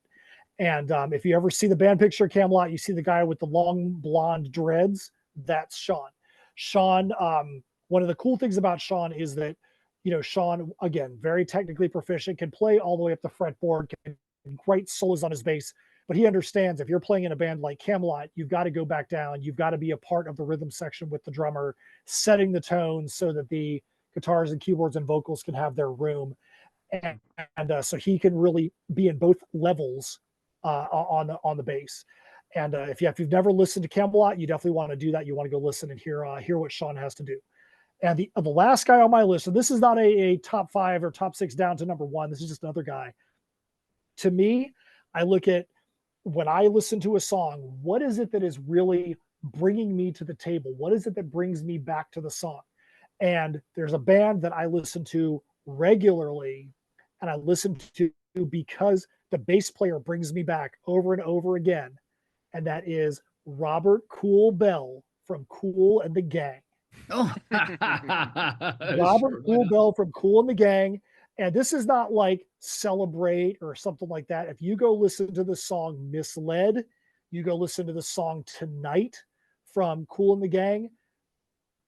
And if you ever see the band picture of Kamelot, you see the guy with the long blonde dreads. That's Sean. Sean, one of the cool things about Sean is that, Sean, again, very technically proficient, can play all the way up the fretboard, can write solos on his bass, but he understands if you're playing in a band like Kamelot, you've got to go back down. You've got to be a part of the rhythm section with the drummer, setting the tone so that the guitars and keyboards and vocals can have their room. And so he can really be in both levels on the bass. And if you've never listened to Kamelot, you definitely want to do that. You want to go listen and hear what Sean has to do. And the last guy on my list, and this is not a top 5 or top 6 down to number 1. This is just another guy. To me, I look at, when I listen to a song, what is it that is really bringing me to the table? What is it that brings me back to the song? And there's a band that I listen to regularly, and I listen to because the bass player brings me back over and over again. And that is Robert Kool Bell from Kool and the Gang. Oh, Robert Kool Bell from Kool and the Gang. And this is not like Celebrate or something like that. If you go listen to the song Misled, you go listen to the song Tonight from Kool and the Gang,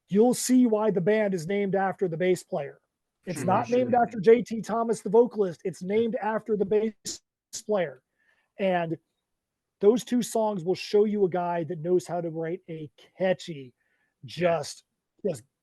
you'll see why the band is named after the bass player. It's not named after JT Thomas, the vocalist. It's named after the bass player. And those two songs will show you a guy that knows how to write a catchy, just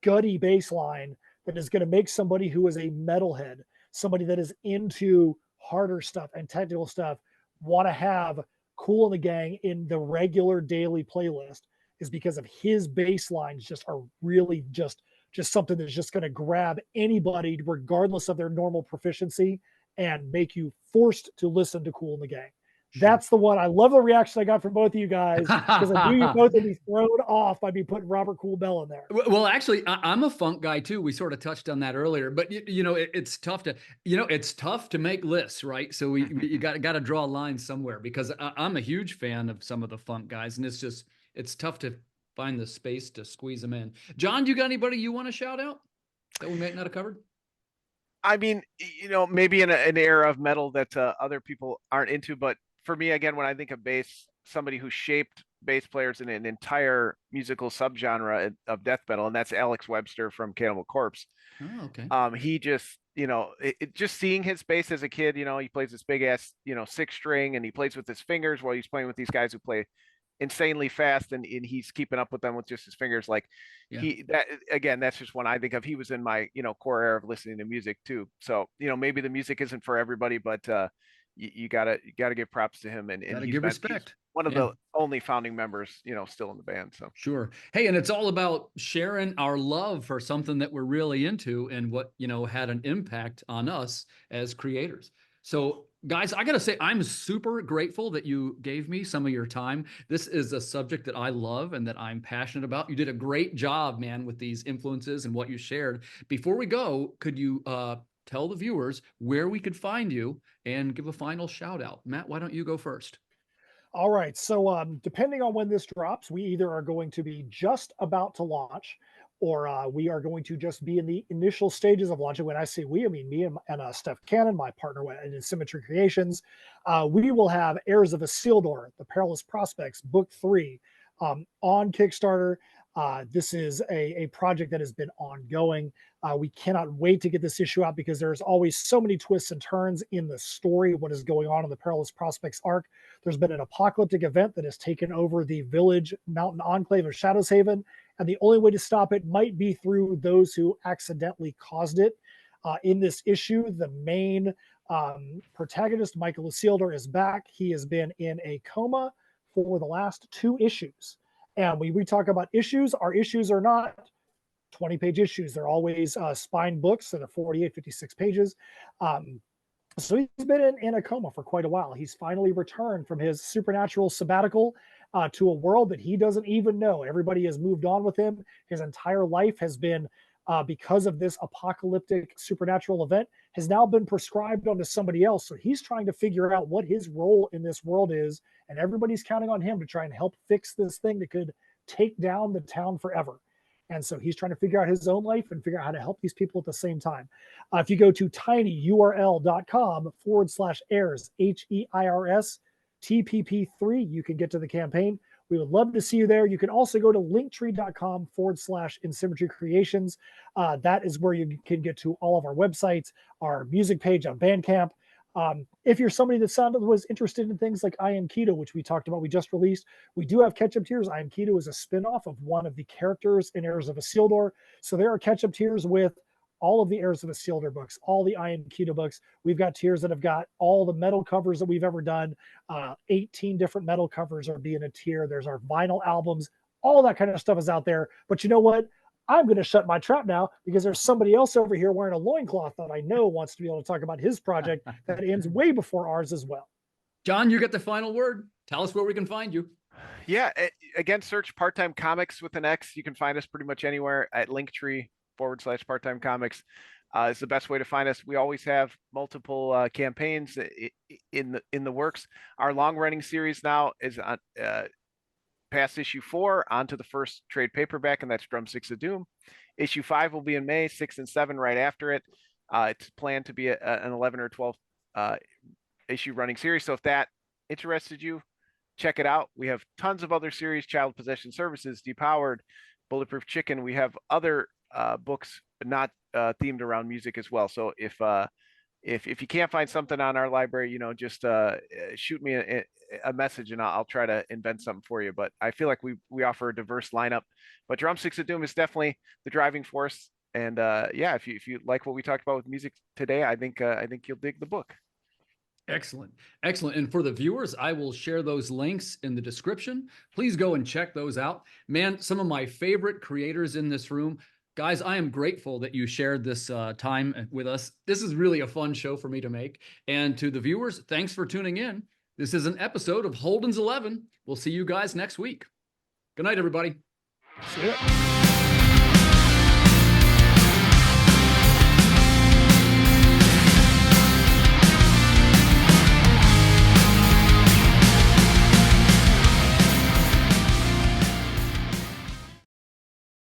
gutty bass line that is going to make somebody who is a metalhead, somebody that is into harder stuff and technical stuff, want to have Kool and the Gang in the regular daily playlist, is because of his bass lines just are really just something that's just going to grab anybody regardless of their normal proficiency and make you forced to listen to Kool and the Gang. That's the one. I love the reaction I got from both of you guys, because I knew you both would be thrown off by me putting Robert Kool Bell in there. Well, actually, I'm a funk guy too. We sort of touched on that earlier, but it's tough to make lists, right? So you got to draw a line somewhere, because I'm a huge fan of some of the funk guys, and it's tough to find the space to squeeze them in. John, do you got anybody you want to shout out that we might not have covered? I mean, maybe in an era of metal that other people aren't into, but for me, again, when I think of bass, somebody who shaped bass players in an entire musical subgenre of death metal, and that's Alex Webster from Cannibal Corpse. Oh, okay. He just, just seeing his bass as a kid, he plays this big ass, 6-string, and he plays with his fingers while he's playing with these guys who play insanely fast, and he's keeping up with them with just his fingers. Like, that's just one I think of. He was in my, core era of listening to music too. So, maybe the music isn't for everybody, but you gotta give props to him, and give respect. One of the only founding members, still in the band. So sure. Hey, and it's all about sharing our love for something that we're really into, and what had an impact on us as creators. So guys, I gotta say, I'm super grateful that you gave me some of your time. This is a subject that I love and that I'm passionate about. You did a great job, man, with these influences and what you shared. Before we go, could you tell the viewers where we could find you and give a final shout out? Matt, why don't you go first? All right. So depending on when this drops, we either are going to be just about to launch, or we are going to just be in the initial stages of launching. When I say we, I mean me and Steph Cannon, my partner at INSYMMETRY Creations. We will have Heirs of ISILDUR, the Perilous Prospects, Book 3, on Kickstarter. This is a project that has been ongoing. We cannot wait to get this issue out, because there's always so many twists and turns in the story of what is going on in the Perilous Prospects arc. There's been an apocalyptic event that has taken over the village mountain enclave of Shadows Haven, and the only way to stop it might be through those who accidentally caused it. In this issue, the main protagonist, Michael ISILDUR, is back. He has been in a coma for the last 2 issues. And when we talk about issues, our issues are not 20-page issues. They're always spine books that are 48, 56 pages. So he's been in a coma for quite a while. He's finally returned from his supernatural sabbatical, to a world that he doesn't even know. Everybody has moved on with him. His entire life has been, because of this apocalyptic supernatural event, has now been prescribed onto somebody else. So he's trying to figure out what his role in this world is, and everybody's counting on him to try and help fix this thing that could take down the town forever. And so he's trying to figure out his own life and figure out how to help these people at the same time. If you go to tinyurl.com/heirs, HEIRS TPP3, you can get to the campaign. We would love to see you there. You can also go to linktree.com/INSYMMETRY CREATIONS. That is where you can get to all of our websites, our music page on Bandcamp. If you're somebody that was interested in things like I Am QIDO, which we talked about, we just released, we do have catch-up tiers. I Am QIDO is a spin-off of one of the characters in Heirs of ISILDUR. So there are catch-up tiers with all of the Heirs of ISILDUR books, all the I Am QIDO books. We've got tiers that have got all the metal covers that we've ever done. 18 different metal covers are being a tier. There's our vinyl albums. All that kind of stuff is out there. But you know what? I'm going to shut my trap now because there's somebody else over here wearing a loincloth that I know wants to be able to talk about his project that ends way before ours as well. John, you get the final word. Tell us where we can find you. Yeah, again, search Part-Time Comics with an X. You can find us pretty much anywhere at Linktree/Part-Time Comics. Is the best way to find us. We always have multiple campaigns in the works. Our long-running series now is on past issue 4 onto the first trade paperback, and that's Drumsticks of Doom. Issue 5 will be in May, 6 and 7 right after it. It's planned to be an 11 or 12 issue running series. So if that interested you, check it out. We have tons of other series: Child Possession Services, Depowered, Bulletproof Chicken. We have other books not themed around music as well. So if you can't find something on our library, just shoot me a message and I'll try to invent something for you. But I feel like we offer a diverse lineup. But Drumsticks of Doom is definitely the driving force. And yeah, if you like what we talked about with music today, I think you'll dig the book. Excellent. Excellent. And for the viewers, I will share those links in the description. Please go and check those out. Man, some of my favorite creators in this room. Guys, I am grateful that you shared this time with us. This is really a fun show for me to make. And to the viewers, thanks for tuning in. This is an episode of Holdens 11. We'll see you guys next week. Good night, everybody. See ya.